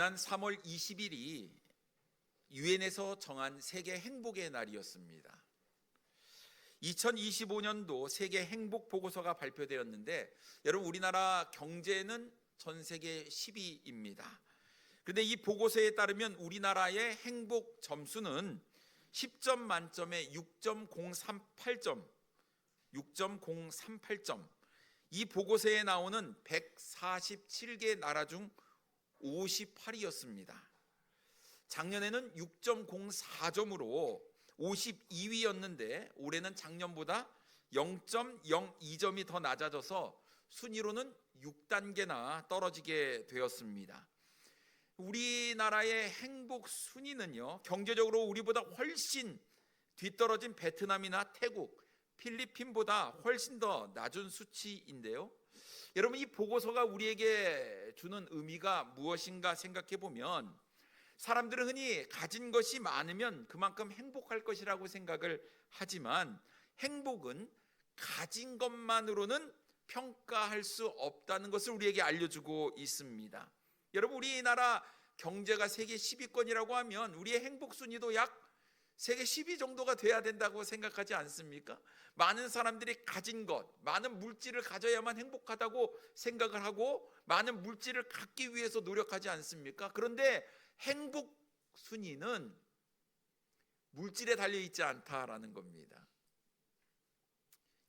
지난 3월 20일이 유엔에서 정한 세계 행복의 날이었습니다. 2025년도 세계 행복 보고서가 발표되었는데, 여러분, 우리나라 경제는 전 세계 10위입니다. 그런데 이 보고서에 따르면 우리나라의 행복 점수는 10점 만점에 6.038점, 이 보고서에 나오는 147개 나라 중 58위였습니다. 작년에는 6.04점으로 52위였는데 올해는 작년보다 0.02점이 더 낮아져서 순위로는 6단계나 떨어지게 되었습니다. 우리나라의 행복 순위는요, 경제적으로 우리보다 훨씬 뒤떨어진 베트남이나 태국, 필리핀보다 훨씬 더 낮은 수치인데요. 여러분, 이 보고서가 우리에게 주는 의미가 무엇인가 생각해 보면, 사람들은 흔히 가진 것이 많으면 그만큼 행복할 것이라고 생각을 하지만, 행복은 가진 것만으로는 평가할 수 없다는 것을 우리에게 알려주고 있습니다. 여러분, 우리나라 경제가 세계 10위권이라고 하면 우리의 행복 순위도 약 세계 10위 정도가 돼야 된다고 생각하지 않습니까? 많은 사람들이 가진 것, 많은 물질을 가져야만 행복하다고 생각을 하고 많은 물질을 갖기 위해서 노력하지 않습니까? 그런데 행복 순위는 물질에 달려있지 않다라는 겁니다.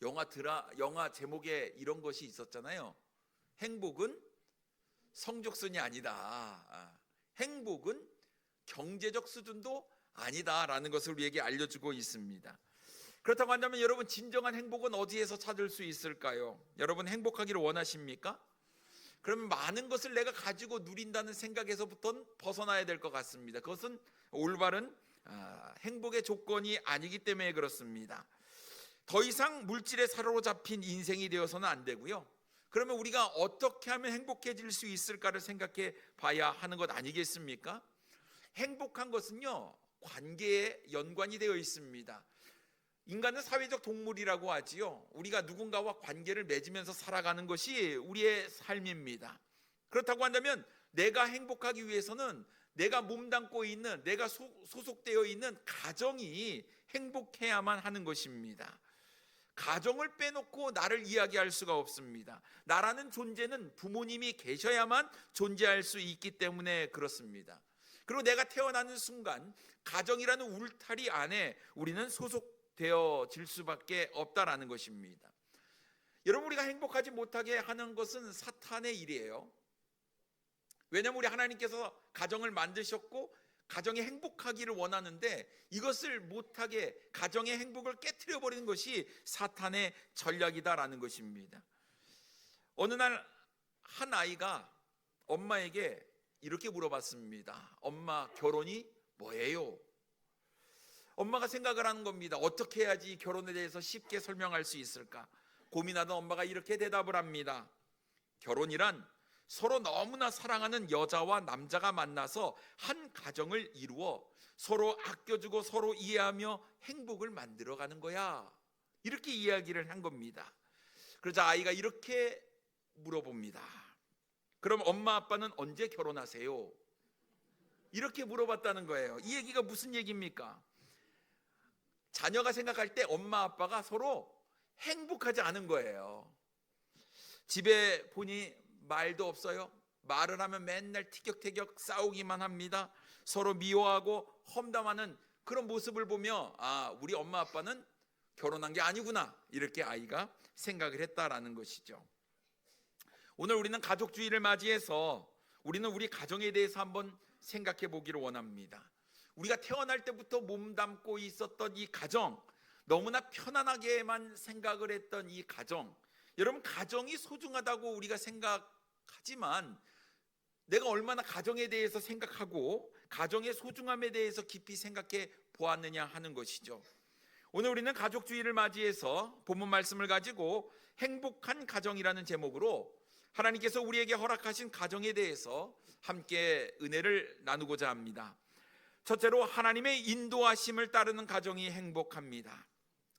영화 제목에 이런 것이 있었잖아요. 행복은 성적순이 아니다. 행복은 경제적 수준도 아니다라는 것을 우리에게 알려주고 있습니다. 그렇다고 한다면 여러분, 진정한 행복은 어디에서 찾을 수 있을까요? 여러분, 행복하기를 원하십니까? 그러면 많은 것을 내가 가지고 누린다는 생각에서부터는 벗어나야 될 것 같습니다. 그것은 올바른 행복의 조건이 아니기 때문에 그렇습니다. 더 이상 물질에 사로잡힌 인생이 되어서는 안 되고요. 그러면 우리가 어떻게 하면 행복해질 수 있을까를 생각해 봐야 하는 것 아니겠습니까? 행복한 것은요, 관계에 연관이 되어 있습니다. 인간은 사회적 동물이라고 하지요. 우리가 누군가와 관계를 맺으면서 살아가는 것이 우리의 삶입니다. 그렇다고 한다면 내가 행복하기 위해서는 내가 몸담고 있는, 내가 소속되어 있는 가정이 행복해야만 하는 것입니다. 가정을 빼놓고 나를 이야기할 수가 없습니다. 나라는 존재는 부모님이 계셔야만 존재할 수 있기 때문에 그렇습니다. 그리고 내가 태어나는 순간 가정이라는 울타리 안에 우리는 소속되어질 수밖에 없다라는 것입니다. 여러분, 우리가 행복하지 못하게 하는 것은 사탄의 일이에요. 왜냐하면 우리 하나님께서 가정을 만드셨고 가정이 행복하기를 원하는데, 이것을 못하게 가정의 행복을 깨트려 버리는 것이 사탄의 전략이다라는 것입니다. 어느 날 한 아이가 엄마에게 이렇게 물어봤습니다. 엄마, 결혼이 뭐예요? 엄마가 생각을 하는 겁니다. 어떻게 해야지 결혼에 대해서 쉽게 설명할 수 있을까? 고민하던 엄마가 이렇게 대답을 합니다. 결혼이란 서로 너무나 사랑하는 여자와 남자가 만나서 한 가정을 이루어 서로 아껴주고 서로 이해하며 행복을 만들어가는 거야. 이렇게 이야기를 한 겁니다. 그러자 아이가 이렇게 물어봅니다. 그럼 엄마 아빠는 언제 결혼하세요? 이렇게 물어봤다는 거예요. 이 얘기가 무슨 얘기입니까? 자녀가 생각할 때 엄마 아빠가 서로 행복하지 않은 거예요. 집에 보니 말도 없어요. 말을 하면 맨날 티격태격 싸우기만 합니다. 서로 미워하고 험담하는 그런 모습을 보며, 우리 엄마 아빠는 결혼한 게 아니구나, 이렇게 아이가 생각을 했다라는 것이죠. 오늘 우리는 가족주의를 맞이해서 우리는 우리 가정에 대해서 한번 생각해 보기를 원합니다. 우리가 태어날 때부터 몸담고 있었던 이 가정, 너무나 편안하게만 생각을 했던 이 가정, 여러분, 가정이 소중하다고 우리가 생각하지만 내가 얼마나 가정에 대해서 생각하고 가정의 소중함에 대해서 깊이 생각해 보았느냐 하는 것이죠. 오늘 우리는 가족주의를 맞이해서 본문 말씀을 가지고 행복한 가정이라는 제목으로 하나님께서 우리에게 허락하신 가정에 대해서 함께 은혜를 나누고자 합니다. 첫째로, 하나님의 인도하심을 따르는 가정이 행복합니다.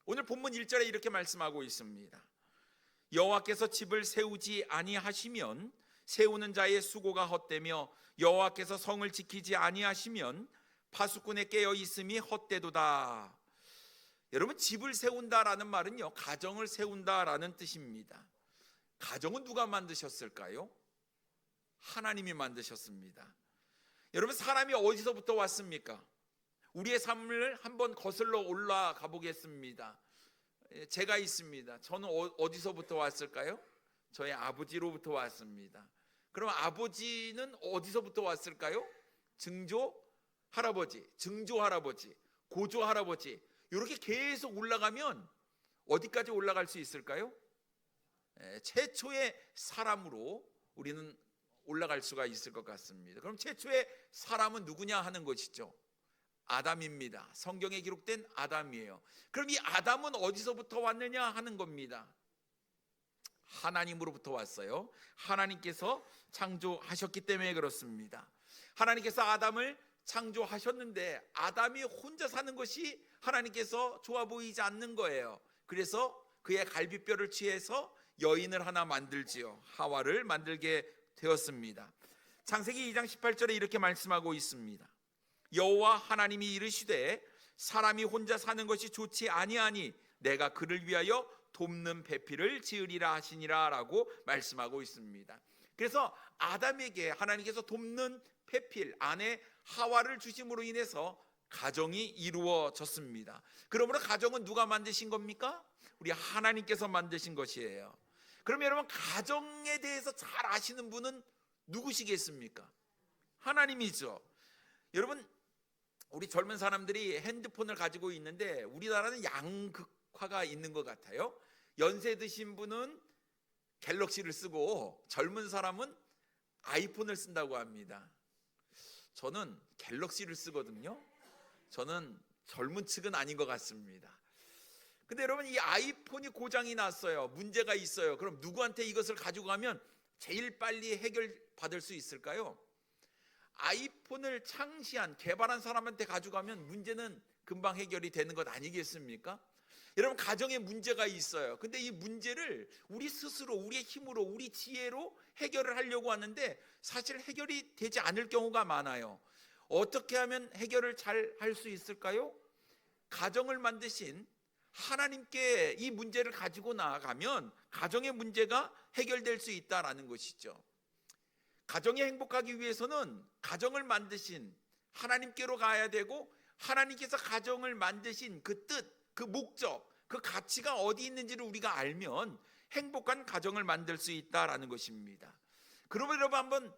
오늘 본문 1절에 이렇게 말씀하고 있습니다. 여호와께서 집을 세우지 아니하시면 세우는 자의 수고가 헛되며 여호와께서 성을 지키지 아니하시면 파수꾼의 깨어 있음이 헛되도다. 여러분, 집을 세운다라는 말은요, 가정을 세운다라는 뜻입니다. 가정은 누가 만드셨을까요? 하나님이 만드셨습니다. 여러분, 사람이 어디서부터 왔습니까? 우리의 삶을 한번 거슬러 올라가 보겠습니다. 제가 있습니다. 저는 어디서부터 왔을까요? 저희 아버지로부터 왔습니다. 그럼 아버지는 어디서부터 왔을까요? 증조 할아버지, 증조 할아버지, 고조 할아버지, 이렇게 계속 올라가면 어디까지 올라갈 수 있을까요? 최초의 사람으로 우리는 올라갈 수가 있을 것 같습니다. 그럼 최초의 사람은 누구냐 하는 것이죠. 아담입니다. 성경에 기록된 아담이에요. 그럼 이 아담은 어디서부터 왔느냐 하는 겁니다. 하나님으로부터 왔어요. 하나님께서 창조하셨기 때문에 그렇습니다. 하나님께서 아담을 창조하셨는데 아담이 혼자 사는 것이 하나님께서 좋아 보이지 않는 거예요. 그래서 그의 갈비뼈를 취해서 여인을 하나 만들지요. 하와를 만들게 되었습니다. 창세기 2장 18절에 이렇게 말씀하고 있습니다. 여호와 하나님이 이르시되 사람이 혼자 사는 것이 좋지 아니하니 내가 그를 위하여 돕는 배필을 지으리라 하시니라 라고 말씀하고 있습니다. 그래서 아담에게 하나님께서 돕는 배필, 아내 하와를 주심으로 인해서 가정이 이루어졌습니다. 그러므로 가정은 누가 만드신 겁니까? 우리 하나님께서 만드신 것이에요. 그럼 여러분, 가정에 대해서 잘 아시는 분은 누구시겠습니까? 하나님이죠. 여러분, 우리 젊은 사람들이 핸드폰을 가지고 있는데 우리나라는 양극화가 있는 것 같아요. 연세 드신 분은 갤럭시를 쓰고 젊은 사람은 아이폰을 쓴다고 합니다. 저는 갤럭시를 쓰거든요. 저는 젊은 측은 아닌 것 같습니다. 근데 여러분, 이 아이폰이 고장이 났어요. 문제가 있어요. 그럼 누구한테 이것을 가지고 가면 제일 빨리 해결받을 수 있을까요? 아이폰을 창시한, 개발한 사람한테 가져가면 문제는 금방 해결이 되는 것 아니겠습니까? 여러분, 가정에 문제가 있어요. 근데 이 문제를 우리 스스로, 우리의 힘으로, 우리 지혜로 해결을 하려고 하는데 사실 해결이 되지 않을 경우가 많아요. 어떻게 하면 해결을 잘 할 수 있을까요? 가정을 만드신 하나님께 이 문제를 가지고 나아가면 가정의 문제가 해결될 수 있다라는 것이죠. 가정이 행복하기 위해서는 가정을 만드신 하나님께로 가야 되고, 하나님께서 가정을 만드신 그 뜻, 그 목적, 그 가치가 어디 있는지를 우리가 알면 행복한 가정을 만들 수 있다라는 것입니다. 그러면 여러분, 한번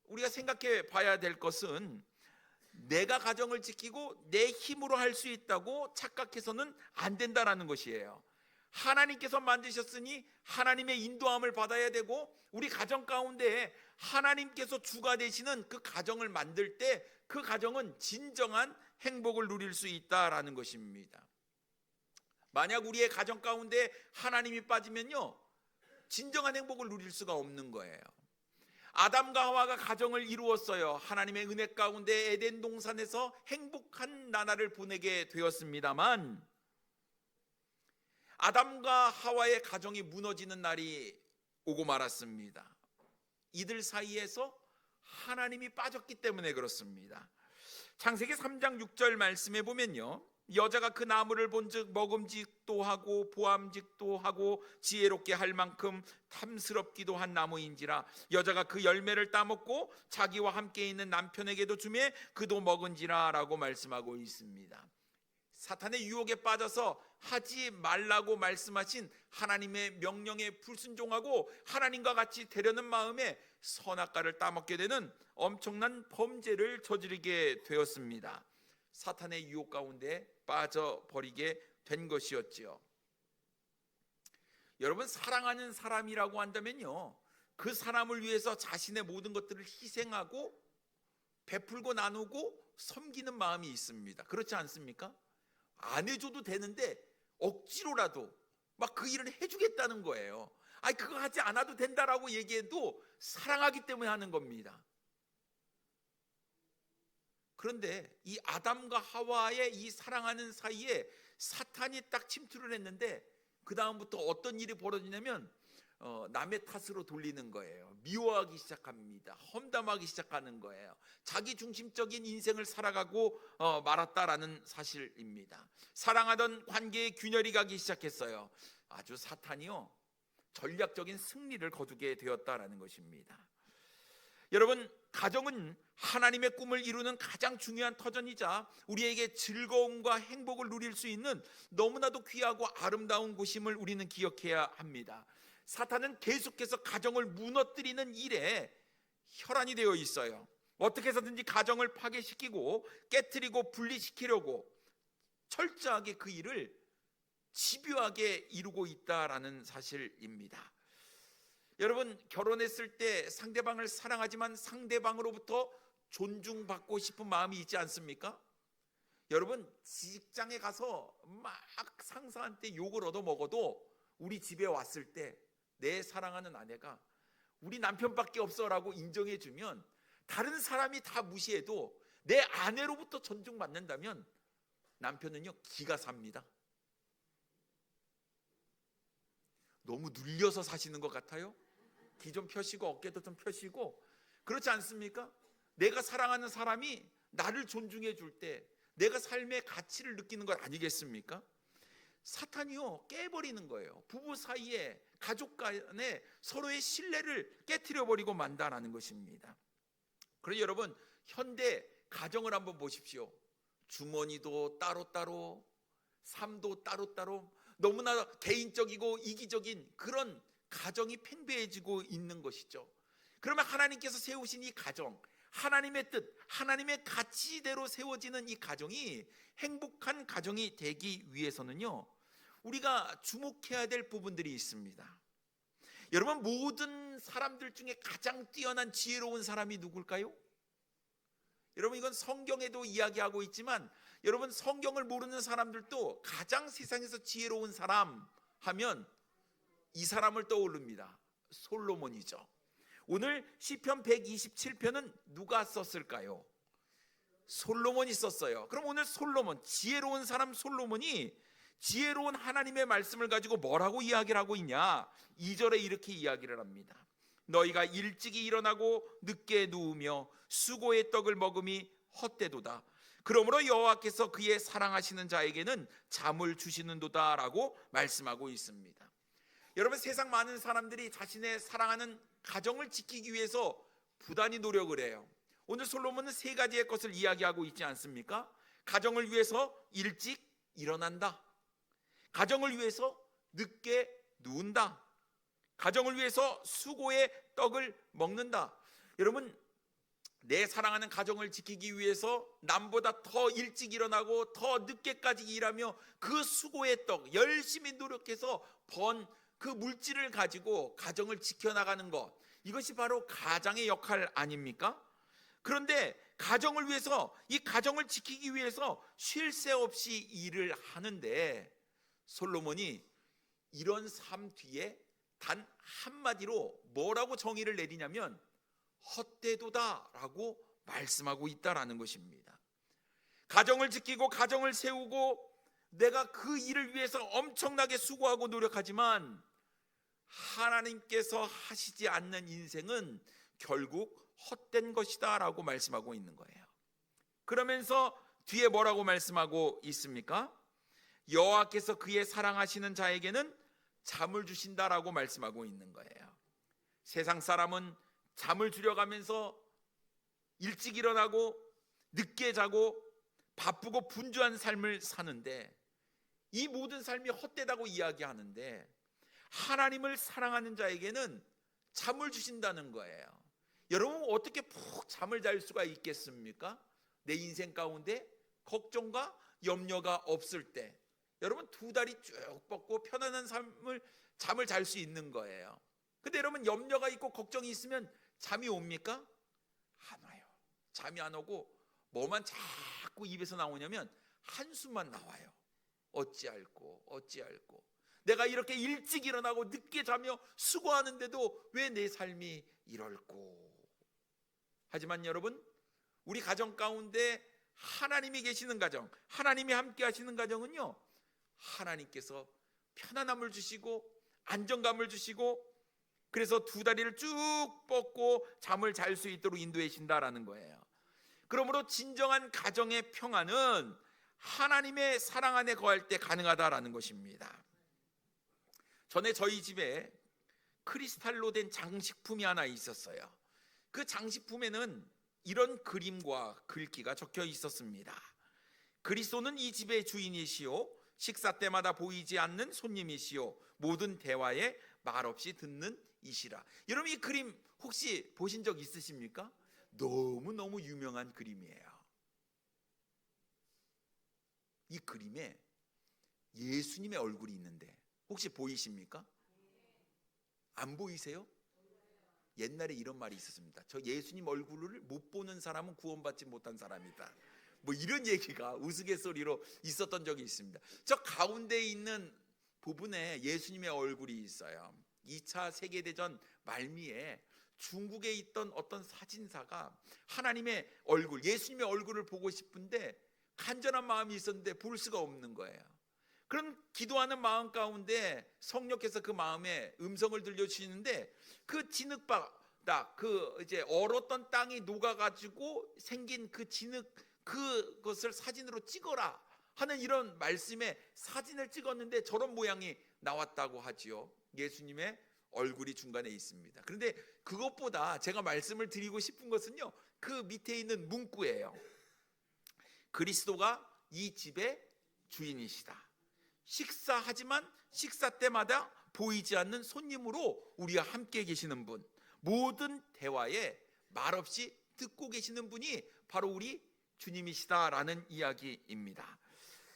우리가 생각해 봐야 될 것은 내가 가정을 지키고 내 힘으로 할 수 있다고 착각해서는 안 된다라는 것이에요. 하나님께서 만드셨으니 하나님의 인도함을 받아야 되고, 우리 가정 가운데 하나님께서 주가 되시는 그 가정을 만들 때 그 가정은 진정한 행복을 누릴 수 있다라는 것입니다. 만약 우리의 가정 가운데 하나님이 빠지면요, 진정한 행복을 누릴 수가 없는 거예요. 아담과 하와가 가정을 이루었어요. 하나님의 은혜 가운데 에덴 동산에서 행복한 나날을 보내게 되었습니다만, 아담과 하와의 가정이 무너지는 날이 오고 말았습니다. 이들 사이에서 하나님이 빠졌기 때문에 그렇습니다. 창세기 3장 6절 말씀에 보면요, 여자가 그 나무를 본즉 먹음직도 하고 보암직도 하고 지혜롭게 할 만큼 탐스럽기도 한 나무인지라 여자가 그 열매를 따먹고 자기와 함께 있는 남편에게도 주매 그도 먹은지라 라고 말씀하고 있습니다. 사탄의 유혹에 빠져서 하지 말라고 말씀하신 하나님의 명령에 불순종하고 하나님과 같이 되려는 마음에 선악과를 따먹게 되는 엄청난 범죄를 저지르게 되었습니다. 사탄의 유혹 가운데 빠져버리게 된 것이었지요. 여러분, 사랑하는 사람이라고 한다면요, 그 사람을 위해서 자신의 모든 것들을 희생하고 베풀고 나누고 섬기는 마음이 있습니다. 그렇지 않습니까? 안 해줘도 되는데 억지로라도 막 그 일을 해주겠다는 거예요. 아니, 그거 하지 않아도 된다라고 얘기해도 사랑하기 때문에 하는 겁니다. 그런데 이 아담과 하와의 이 사랑하는 사이에 사탄이 딱 침투를 했는데 그 다음부터 어떤 일이 벌어지냐면 남의 탓으로 돌리는 거예요. 미워하기 시작합니다. 험담하기 시작하는 거예요. 자기 중심적인 인생을 살아가고 말았다라는 사실입니다. 사랑하던 관계에 균열이 가기 시작했어요. 아주 사탄이요, 전략적인 승리를 거두게 되었다라는 것입니다. 여러분, 가정은 하나님의 꿈을 이루는 가장 중요한 터전이자 우리에게 즐거움과 행복을 누릴 수 있는 너무나도 귀하고 아름다운 곳임을 우리는 기억해야 합니다. 사탄은 계속해서 가정을 무너뜨리는 일에 혈안이 되어 있어요. 어떻게 해서든지 가정을 파괴시키고 깨트리고 분리시키려고 철저하게 그 일을 집요하게 이루고 있다라는 사실입니다. 여러분, 결혼했을 때 상대방을 사랑하지만 상대방으로부터 존중받고 싶은 마음이 있지 않습니까? 여러분, 직장에 가서 막 상사한테 욕을 얻어먹어도 우리 집에 왔을 때 내 사랑하는 아내가 우리 남편밖에 없어라고 인정해주면, 다른 사람이 다 무시해도 내 아내로부터 존중받는다면 남편은요, 기가 삽니다. 너무 눌려서 사시는 것 같아요. 기 좀 펴시고 어깨도 좀 펴시고, 그렇지 않습니까? 내가 사랑하는 사람이 나를 존중해 줄 때 내가 삶의 가치를 느끼는 것 아니겠습니까? 사탄이요, 깨버리는 거예요. 부부 사이에, 가족 간에 서로의 신뢰를 깨트려버리고 만다라는 것입니다. 그래서 여러분, 현대 가정을 한번 보십시오. 주머니도 따로따로, 삶도 따로따로, 너무나 개인적이고 이기적인 그런 가정이 팽배해지고 있는 것이죠. 그러면 하나님께서 세우신 이 가정, 하나님의 뜻, 하나님의 가치대로 세워지는 이 가정이 행복한 가정이 되기 위해서는요, 우리가 주목해야 될 부분들이 있습니다. 여러분, 모든 사람들 중에 가장 뛰어난 지혜로운 사람이 누굴까요? 여러분, 이건 성경에도 이야기하고 있지만, 여러분, 성경을 모르는 사람들도 가장 세상에서 지혜로운 사람 하면 이 사람을 떠오릅니다. 솔로몬이죠. 오늘 시편 127편은 누가 썼을까요? 솔로몬이 썼어요. 그럼 오늘 솔로몬, 지혜로운 사람 솔로몬이 지혜로운 하나님의 말씀을 가지고 뭐라고 이야기를 하고 있냐? 2절에 이렇게 이야기를 합니다. 너희가 일찍이 일어나고 늦게 누우며 수고의 떡을 먹음이 헛되도다. 그러므로 여호와께서 그의 사랑하시는 자에게는 잠을 주시는도다 라고 말씀하고 있습니다. 여러분, 세상 많은 사람들이 자신의 사랑하는 가정을 지키기 위해서 부단히 노력을 해요. 오늘 솔로몬은 3가지의 것을 이야기하고 있지 않습니까? 가정을 위해서 일찍 일어난다, 가정을 위해서 늦게 누운다, 가정을 위해서 수고의 떡을 먹는다. 여러분, 내 사랑하는 가정을 지키기 위해서 남보다 더 일찍 일어나고 더 늦게까지 일하며 그 수고의 떡, 열심히 노력해서 번 그 물질을 가지고 가정을 지켜나가는 것, 이것이 바로 가장의 역할 아닙니까? 그런데 가정을 위해서, 이 가정을 지키기 위해서 쉴 새 없이 일을 하는데, 솔로몬이 이런 삶 뒤에 단 한마디로 뭐라고 정의를 내리냐면 헛되도다라고 말씀하고 있다라는 것입니다. 가정을 지키고 가정을 세우고 내가 그 일을 위해서 엄청나게 수고하고 노력하지만 하나님께서 하시지 않는 인생은 결국 헛된 것이다 라고 말씀하고 있는 거예요. 그러면서 뒤에 뭐라고 말씀하고 있습니까? 여호와께서 그의 사랑하시는 자에게는 잠을 주신다라고 말씀하고 있는 거예요. 세상 사람은 잠을 줄여가면서 일찍 일어나고 늦게 자고 바쁘고 분주한 삶을 사는데, 이 모든 삶이 헛되다고 이야기하는데, 하나님을 사랑하는 자에게는 잠을 주신다는 거예요. 여러분, 어떻게 푹 잠을 잘 수가 있겠습니까? 내 인생 가운데 걱정과 염려가 없을 때 여러분, 2다리 쭉 뻗고 편안한 잠을 잘 수 있는 거예요. 근데 여러분, 염려가 있고 걱정이 있으면 잠이 옵니까? 안 와요. 잠이 안 오고 뭐만 자꾸 입에서 나오냐면 한숨만 나와요. 어찌할꼬. 내가 이렇게 일찍 일어나고 늦게 자며 수고하는데도 왜 내 삶이 이럴꼬. 하지만 여러분, 우리 가정 가운데 하나님이 계시는 가정, 하나님이 함께 하시는 가정은요, 하나님께서 편안함을 주시고 안정감을 주시고 그래서 두 다리를 쭉 뻗고 잠을 잘 수 있도록 인도해 주신다라는 거예요. 그러므로 진정한 가정의 평안은 하나님의 사랑 안에 거할 때 가능하다라는 것입니다. 전에 저희 집에 크리스탈로 된 장식품이 하나 있었어요. 그 장식품에는 이런 그림과 글귀가 적혀 있었습니다. 그리스도는 이 집의 주인이시오, 식사 때마다 보이지 않는 손님이시오, 모든 대화에 말없이 듣는 이시라. 여러분, 이 그림 혹시 보신 적 있으십니까? 너무너무 유명한 그림이에요. 이 그림에 예수님의 얼굴이 있는데 혹시 보이십니까? 안 보이세요? 옛날에 이런 말이 있었습니다. 저 예수님 얼굴을 못 보는 사람은 구원받지 못한 사람이다. 뭐 이런 얘기가 우스갯소리로 있었던 적이 있습니다. 저 가운데 있는 부분에 예수님의 얼굴이 있어요. 2차 세계대전 말미에 중국에 있던 어떤 사진사가 하나님의 얼굴, 예수님의 얼굴을 보고 싶은데 간절한 마음이 있었는데 볼 수가 없는 거예요. 그런 기도하는 마음 가운데 성령께서 그 마음에 음성을 들려주시는데 그 진흙바다, 그 이제 얼었던 땅이 녹아가지고 생긴 그 진흙, 그것을 사진으로 찍어라 하는 이런 말씀에 사진을 찍었는데 저런 모양이 나왔다고 하지요. 예수님의 얼굴이 중간에 있습니다. 그런데 그것보다 제가 말씀을 드리고 싶은 것은요, 그 밑에 있는 문구예요. 그리스도가 이 집의 주인이시다. 식사하지만 식사 때마다 보이지 않는 손님으로 우리와 함께 계시는 분, 모든 대화에 말없이 듣고 계시는 분이 바로 우리 주님이시다라는 이야기입니다.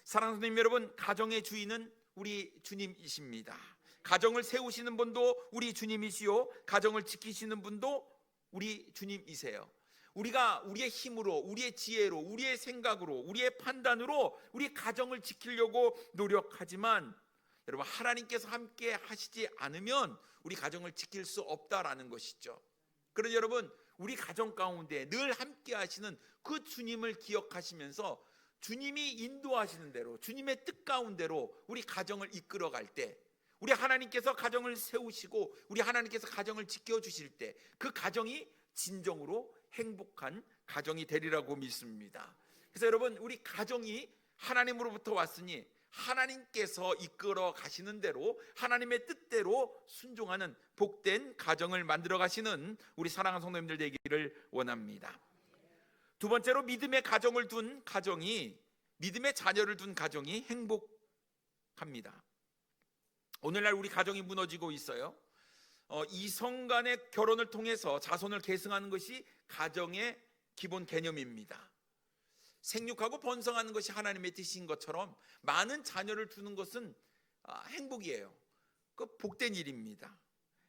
사랑하는 선생님 여러분, 가정의 주인은 우리 주님이십니다. 가정을 세우시는 분도 우리 주님이시요, 가정을 지키시는 분도 우리 주님이세요. 우리가 우리의 힘으로, 우리의 지혜로, 우리의 생각으로, 우리의 판단으로 우리 가정을 지키려고 노력하지만 여러분, 하나님께서 함께 하시지 않으면 우리 가정을 지킬 수 없다라는 것이죠. 그래서 여러분, 우리 가정 가운데 늘 함께 하시는 그 주님을 기억하시면서 주님이 인도하시는 대로, 주님의 뜻 가운데로 우리 가정을 이끌어갈 때, 우리 하나님께서 가정을 세우시고 우리 하나님께서 가정을 지켜주실 때 그 가정이 진정으로 행복한 가정이 되리라고 믿습니다. 그래서 여러분, 우리 가정이 하나님으로부터 왔으니 하나님께서 이끌어 가시는 대로 하나님의 뜻대로 순종하는 복된 가정을 만들어 가시는 우리 사랑하는 성도님들 되기를 원합니다. 두 번째로, 믿음의 가정을 둔 가정이, 믿음의 자녀를 둔 가정이 행복합니다. 오늘날 우리 가정이 무너지고 있어요. 이성 간의 결혼을 통해서 자손을 계승하는 것이 가정의 기본 개념입니다. 생육하고 번성하는 것이 하나님의 뜻인 것처럼 많은 자녀를 두는 것은 행복이에요. 그 복된 일입니다.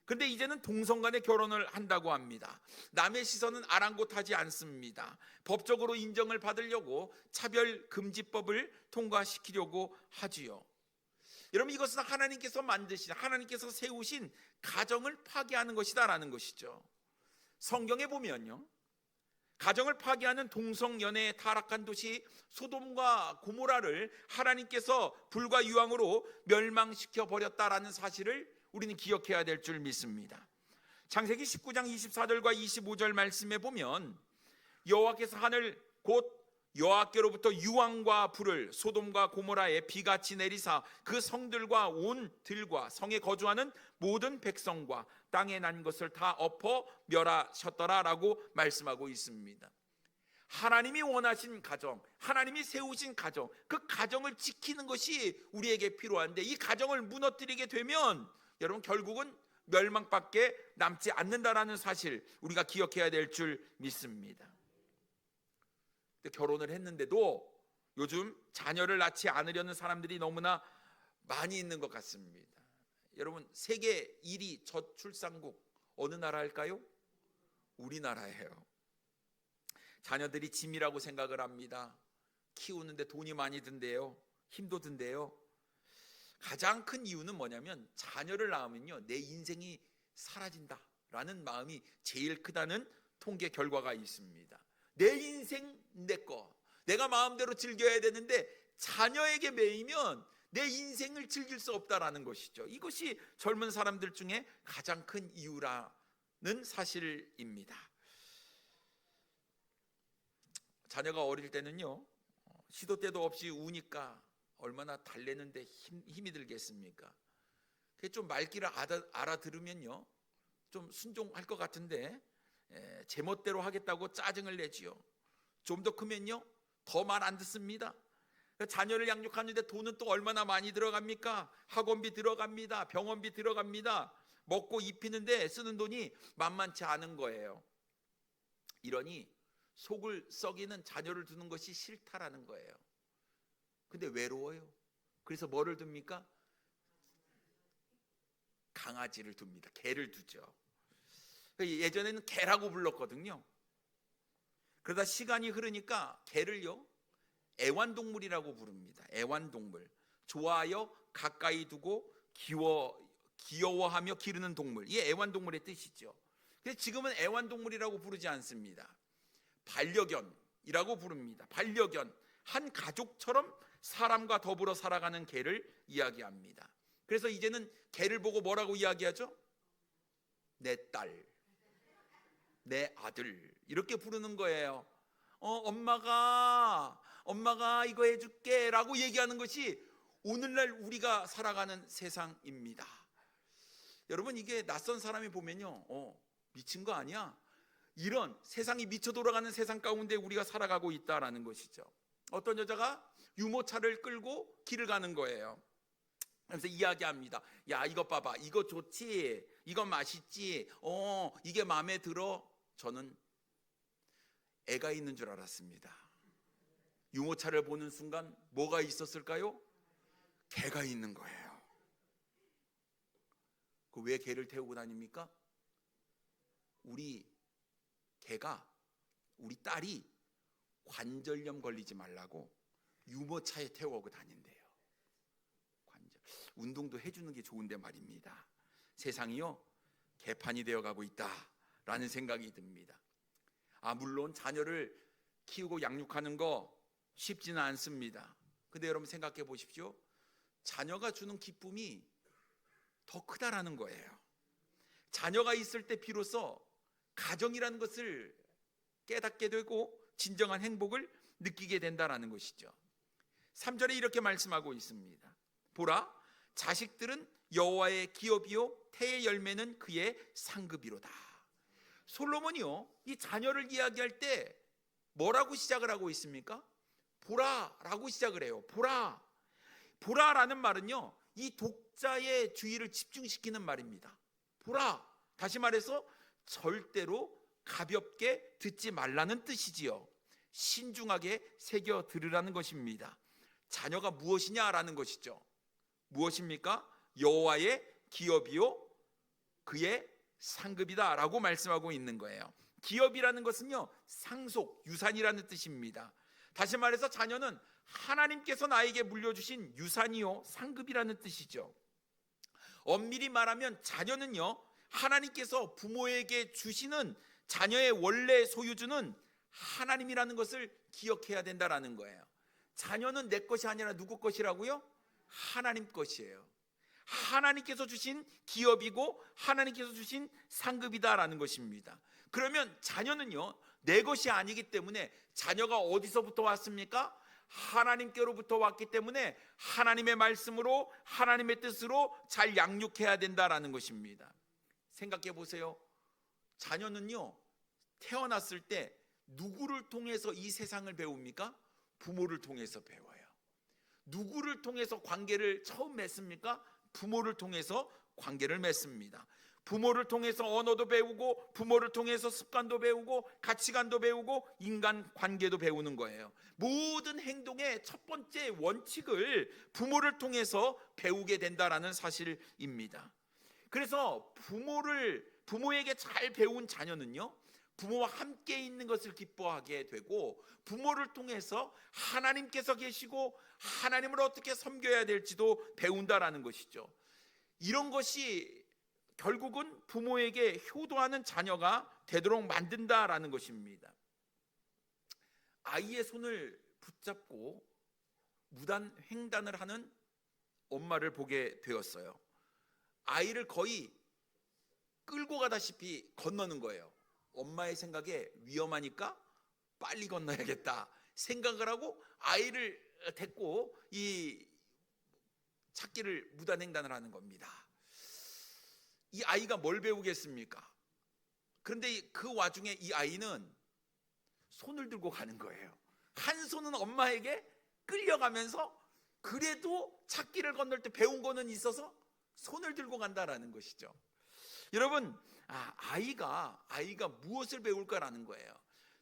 그런데 이제는 동성 간의 결혼을 한다고 합니다. 남의 시선은 아랑곳하지 않습니다. 법적으로 인정을 받으려고 차별금지법을 통과시키려고 하지요. 여러분, 이것은 하나님께서 만드신, 하나님께서 세우신 가정을 파괴하는 것이다라는 것이죠. 성경에 보면요, 가정을 파괴하는 동성연애에 타락한 도시 소돔과 고모라를 하나님께서 불과 유황으로 멸망시켜 버렸다라는 사실을 우리는 기억해야 될 줄 믿습니다. 창세기 19장 24절과 25절 말씀에 보면 여호와께서 하늘 곧 여호와께로부터 유황과 불을 소돔과 고모라에 비같이 내리사 그 성들과 온 들과 성에 거주하는 모든 백성과 땅에 난 것을 다 엎어 멸하셨더라라고 말씀하고 있습니다. 하나님이 원하신 가정, 하나님이 세우신 가정, 그 가정을 지키는 것이 우리에게 필요한데 이 가정을 무너뜨리게 되면 여러분, 결국은 멸망밖에 남지 않는다라는 사실 우리가 기억해야 될 줄 믿습니다. 결혼을 했는데도 요즘 자녀를 낳지 않으려는 사람들이 너무나 많이 있는 것 같습니다. 여러분, 세계 1위 저출산국 어느 나라일까요? 우리나라예요. 자녀들이 짐이라고 생각을 합니다. 키우는데 돈이 많이 든대요. 힘도 든대요. 가장 큰 이유는 뭐냐면 자녀를 낳으면요, 내 인생이 사라진다라는 마음이 제일 크다는 통계 결과가 있습니다. 내 인생 내 거, 내가 마음대로 즐겨야 되는데 자녀에게 매이면 내 인생을 즐길 수 없다라는 것이죠. 이것이 젊은 사람들 중에 가장 큰 이유라는 사실입니다. 자녀가 어릴 때는요, 시도 때도 없이 우니까 얼마나 달래는데 힘이 들겠습니까? 좀 말귀를 알아들으면요, 좀 순종할 것 같은데 제멋대로 하겠다고 짜증을 내지요. 좀 더 크면요, 더 말 안 듣습니다. 자녀를 양육하는데 돈은 또 얼마나 많이 들어갑니까? 학원비 들어갑니다. 병원비 들어갑니다. 먹고 입히는데 쓰는 돈이 만만치 않은 거예요. 이러니 속을 썩이는 자녀를 두는 것이 싫다라는 거예요. 근데 외로워요. 그래서 뭐를 둡니까? 강아지를 둡니다. 개를 두죠. 예전에는 개라고 불렀거든요. 그러다 시간이 흐르니까 개를요, 애완동물이라고 부릅니다. 애완동물. 좋아하여 가까이 두고 귀여워하며 기르는 동물. 이게 애완동물의 뜻이죠. 그래서 지금은 애완동물이라고 부르지 않습니다. 반려견이라고 부릅니다. 반려견. 한 가족처럼 사람과 더불어 살아가는 개를 이야기합니다. 그래서 이제는 개를 보고 뭐라고 이야기하죠? 내 딸, 내 아들, 이렇게 부르는 거예요. 엄마가 이거 해줄게 라고 얘기하는 것이 오늘날 우리가 살아가는 세상입니다. 여러분, 이게 낯선 사람이 보면요, 미친 거 아니야? 이런 세상이 미쳐 돌아가는 세상 가운데 우리가 살아가고 있다라는 것이죠. 어떤 여자가 유모차를 끌고 길을 가는 거예요. 그래서 이야기합니다. 야, 이거 봐봐, 이거 좋지, 이거 맛있지, 이게 마음에 들어. 저는 애가 있는 줄 알았습니다. 유모차를 보는 순간 뭐가 있었을까요? 개가 있는 거예요. 왜 개를 태우고 다닙니까? 우리 개가, 우리 딸이 관절염 걸리지 말라고 유모차에 태우고 다닌대요. 운동도 해주는 게 좋은데 말입니다. 세상이요, 개판이 되어가고 있다라는 생각이 듭니다. 물론 자녀를 키우고 양육하는 거 쉽지는 않습니다. 근데 여러분 생각해 보십시오. 자녀가 주는 기쁨이 더 크다라는 거예요. 자녀가 있을 때 비로소 가정이라는 것을 깨닫게 되고 진정한 행복을 느끼게 된다라는 것이죠. 3절에 이렇게 말씀하고 있습니다. 보라, 자식들은 여호와의 기업이요 태의 열매는 그의 상급이로다. 솔로몬이요, 이 자녀를 이야기할 때 뭐라고 시작을 하고 있습니까? 보라라고 시작을 해요. 보라라는 말은요, 이 독자의 주의를 집중시키는 말입니다. 보라, 다시 말해서 절대로 가볍게 듣지 말라는 뜻이지요. 신중하게 새겨 들으라는 것입니다. 자녀가 무엇이냐라는 것이죠. 무엇입니까? 여호와의 기업이요 그의 상급이다 라고 말씀하고 있는 거예요. 기업이라는 것은요, 상속, 유산이라는 뜻입니다. 다시 말해서 자녀는 하나님께서 나에게 물려주신 유산이요 상급이라는 뜻이죠. 엄밀히 말하면 자녀는요, 하나님께서 부모에게 주시는 자녀의 원래 소유주는 하나님이라는 것을 기억해야 된다라는 거예요. 자녀는 내 것이 아니라 누구 것이라고요? 하나님 것이에요. 하나님께서 주신 기업이고 하나님께서 주신 상급이다라는 것입니다. 그러면 자녀는요, 내 것이 아니기 때문에, 자녀가 어디서부터 왔습니까? 하나님께로부터 왔기 때문에 하나님의 말씀으로, 하나님의 뜻으로 잘 양육해야 된다라는 것입니다. 생각해 보세요. 자녀는요, 태어났을 때 누구를 통해서 이 세상을 배웁니까? 부모를 통해서 배워요. 누구를 통해서 관계를 처음 맺습니까? 부모를 통해서 관계를 맺습니다. 부모를 통해서 언어도 배우고, 부모를 통해서 습관도 배우고, 가치관도 배우고, 인간 관계도 배우는 거예요. 모든 행동의 첫 번째 원칙을 부모를 통해서 배우게 된다라는 사실입니다. 그래서 부모에게 잘 배운 자녀는요, 부모와 함께 있는 것을 기뻐하게 되고, 부모를 통해서 하나님께서 계시고 하나님을 어떻게 섬겨야 될지도 배운다라는 것이죠. 이런 것이 결국은 부모에게 효도하는 자녀가 되도록 만든다라는 것입니다. 아이의 손을 붙잡고 무단 횡단을 하는 엄마를 보게 되었어요. 아이를 거의 끌고 가다시피 건너는 거예요. 엄마의 생각에 위험하니까 빨리 건너야겠다 생각을 하고 아이를 데리고 이 찾기를 무단횡단을 하는 겁니다. 이 아이가 뭘 배우겠습니까? 그런데 그 와중에 이 아이는 손을 들고 가는 거예요. 한 손은 엄마에게 끌려가면서 그래도 찾기를 건널 때 배운 거는 있어서 손을 들고 간다라는 것이죠. 여러분, 아이가 무엇을 배울까라는 거예요.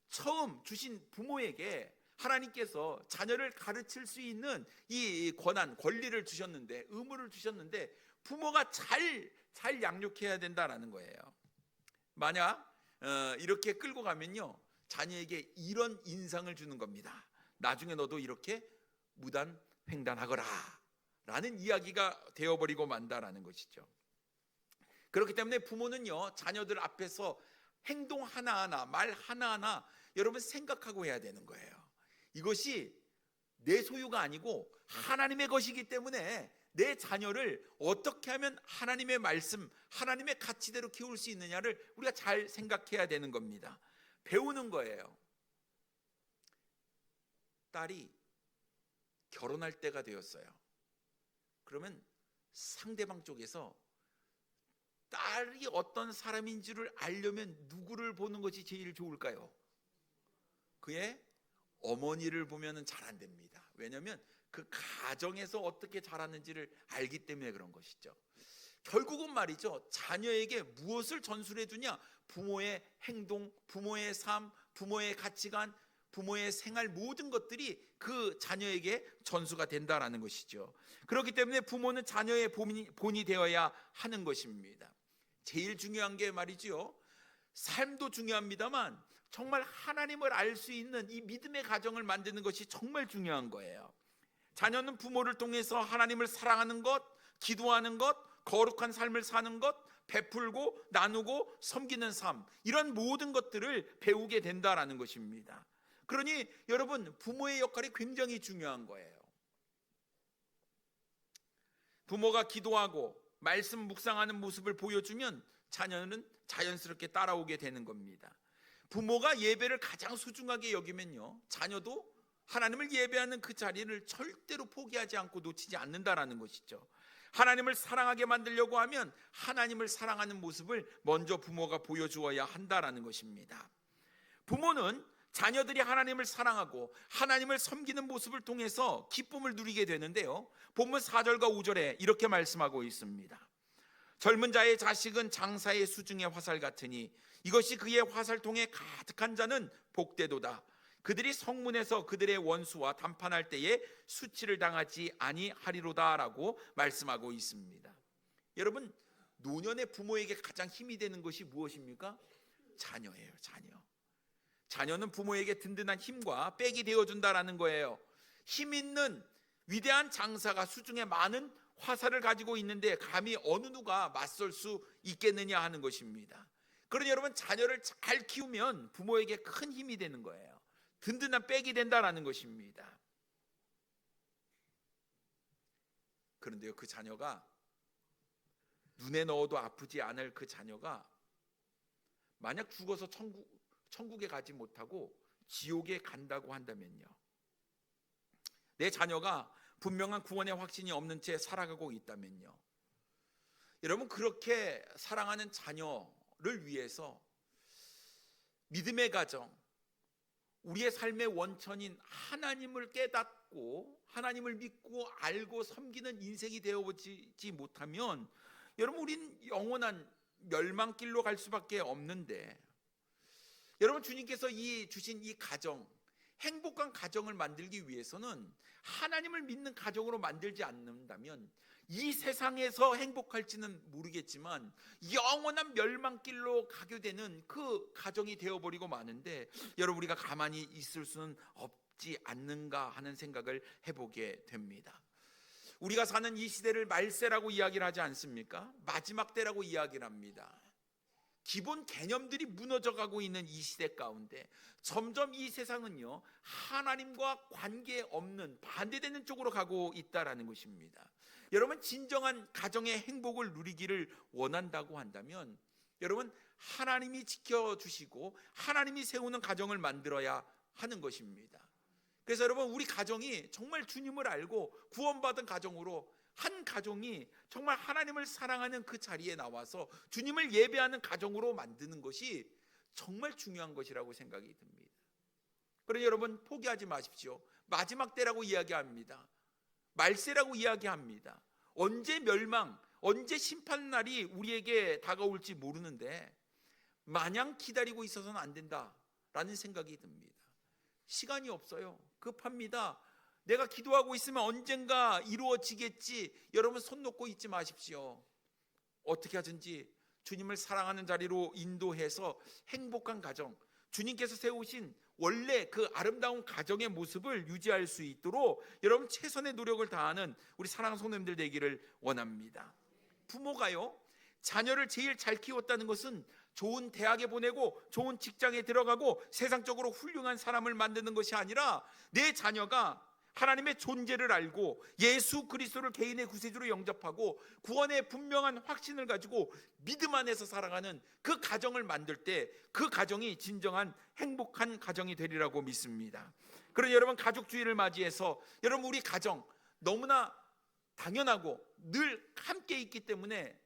처음 주신 부모에게 하나님께서 자녀를 가르칠 수 있는 이 권한, 권리를 주셨는데, 의무를 주셨는데 부모가 잘 양육해야 된다라는 거예요. 만약 이렇게 끌고 가면요, 자녀에게 이런 인상을 주는 겁니다. 나중에 너도 이렇게 무단 횡단하거라 라는 이야기가 되어버리고 만다라는 것이죠. 그렇기 때문에 부모는요, 자녀들 앞에서 행동 하나하나, 말 하나하나 여러분 생각하고 해야 되는 거예요. 이것이 내 소유가 아니고 하나님의 것이기 때문에 내 자녀를 어떻게 하면 하나님의 말씀, 하나님의 가치대로 키울 수 있느냐를 우리가 잘 생각해야 되는 겁니다. 배우는 거예요. 딸이 결혼할 때가 되었어요. 그러면 상대방 쪽에서 딸이 어떤 사람인지를 알려면 누구를 보는 것이 제일 좋을까요? 그의 어머니를 보면 잘 안 됩니다. 왜냐하면 그 가정에서 어떻게 자랐는지를 알기 때문에 그런 것이죠. 결국은 말이죠, 자녀에게 무엇을 전수해 주냐? 부모의 행동, 부모의 삶, 부모의 가치관, 부모의 생활, 모든 것들이 그 자녀에게 전수가 된다라는 것이죠. 그렇기 때문에 부모는 자녀의 본이 되어야 하는 것입니다. 제일 중요한 게 말이죠, 삶도 중요합니다만 정말 하나님을 알 수 있는 이 믿음의 가정을 만드는 것이 정말 중요한 거예요. 자녀는 부모를 통해서 하나님을 사랑하는 것, 기도하는 것, 거룩한 삶을 사는 것, 베풀고 나누고 섬기는 삶, 이런 모든 것들을 배우게 된다라는 것입니다. 그러니 여러분, 부모의 역할이 굉장히 중요한 거예요. 부모가 기도하고 말씀 묵상하는 모습을 보여주면 자녀는 자연스럽게 따라오게 되는 겁니다. 부모가 예배를 가장 소중하게 여기면요, 자녀도 하나님을 예배하는 그 자리를 절대로 포기하지 않고 놓치지 않는다라는 것이죠. 하나님을 사랑하게 만들려고 하면 하나님을 사랑하는 모습을 먼저 부모가 보여주어야 한다라는 것입니다. 부모는 자녀들이 하나님을 사랑하고 하나님을 섬기는 모습을 통해서 기쁨을 누리게 되는데요, 본문 4절과 5절에 이렇게 말씀하고 있습니다. 젊은 자의 자식은 장사의 수중의 화살 같으니 이것이 그의 화살통에 가득한 자는 복되도다. 그들이 성문에서 그들의 원수와 담판할 때에 수치를 당하지 아니하리로다라고 말씀하고 있습니다. 여러분, 노년의 부모에게 가장 힘이 되는 것이 무엇입니까? 자녀예요. 자녀는 부모에게 든든한 힘과 백이 되어준다라는 거예요. 힘 있는 위대한 장사가 수중에 많은 화살을 가지고 있는데 감히 어느 누가 맞설 수 있겠느냐 하는 것입니다. 그러니 여러분, 자녀를 잘 키우면 부모에게 큰 힘이 되는 거예요. 든든한 백이 된다라는 것입니다. 그런데요, 그 자녀가 눈에 넣어도 아프지 않을 그 자녀가 만약 죽어서 천국에 가지 못하고 지옥에 간다고 한다면요, 내 자녀가 분명한 구원의 확신이 없는 채 살아가고 있다면요, 여러분, 그렇게 사랑하는 자녀를 위해서 믿음의 가정, 우리의 삶의 원천인 하나님을 깨닫고 하나님을 믿고 알고 섬기는 인생이 되어보지 못하면 여러분, 우린 영원한 멸망길로 갈 수밖에 없는데, 여러분, 주님께서 주신 이 가정, 행복한 가정을 만들기 위해서는 하나님을 믿는 가정으로 만들지 않는다면 이 세상에서 행복할지는 모르겠지만 영원한 멸망길로 가게 되는 그 가정이 되어버리고 마는데, 여러분, 우리가 가만히 있을 수는 없지 않는가 하는 생각을 해보게 됩니다. 우리가 사는 이 시대를 말세라고 이야기를 하지 않습니까? 마지막 때라고 이야기를 합니다. 기본 개념들이 무너져가고 있는 이 시대 가운데 점점 이 세상은요, 하나님과 관계없는 반대되는 쪽으로 가고 있다라는 것입니다. 여러분, 진정한 가정의 행복을 누리기를 원한다고 한다면 여러분, 하나님이 지켜주시고 하나님이 세우는 가정을 만들어야 하는 것입니다. 그래서 여러분, 우리 가정이 정말 주님을 알고 구원받은 가정으로, 한 가정이 정말 하나님을 사랑하는 그 자리에 나와서 주님을 예배하는 가정으로 만드는 것이 정말 중요한 것이라고 생각이 듭니다. 그러니 여러분, 포기하지 마십시오. 마지막 때라고 이야기합니다. 말세라고 이야기합니다. 언제 멸망, 언제 심판날이 우리에게 다가올지 모르는데 마냥 기다리고 있어서는 안 된다라는 생각이 듭니다. 시간이 없어요. 급합니다. 내가 기도하고 있으면 언젠가 이루어지겠지. 여러분, 손 놓고 있지 마십시오. 어떻게 하든지 주님을 사랑하는 자리로 인도해서 행복한 가정, 주님께서 세우신 원래 그 아름다운 가정의 모습을 유지할 수 있도록 여러분, 최선의 노력을 다하는 우리 사랑하는 성도님들 되기를 원합니다. 부모가요, 자녀를 제일 잘 키웠다는 것은 좋은 대학에 보내고 좋은 직장에 들어가고 세상적으로 훌륭한 사람을 만드는 것이 아니라 내 자녀가 하나님의 존재를 알고 예수 그리스도를 개인의 구세주로 영접하고 구원의 분명한 확신을 가지고 믿음 안에서 살아가는 그 가정을 만들 때 그 가정이 진정한 행복한 가정이 되리라고 믿습니다. 그러니 여러분, 가족주의를 맞이해서 여러분, 우리 가정 너무나 당연하고 늘 함께 있기 때문에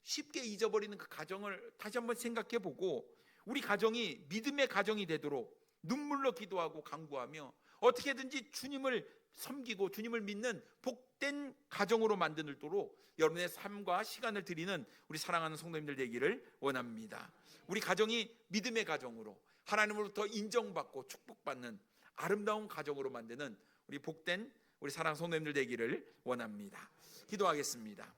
쉽게 잊어버리는 그 가정을 다시 한번 생각해 보고 우리 가정이 믿음의 가정이 되도록 눈물로 기도하고 간구하며 어떻게든지 주님을 섬기고 주님을 믿는 복된 가정으로 만들도록 여러분의 삶과 시간을 드리는 우리 사랑하는 성도님들 되기를 원합니다. 우리 가정이 믿음의 가정으로 하나님으로부터 인정받고 축복받는 아름다운 가정으로 만드는 우리 복된 우리 사랑하는 성도님들 되기를 원합니다. 기도하겠습니다.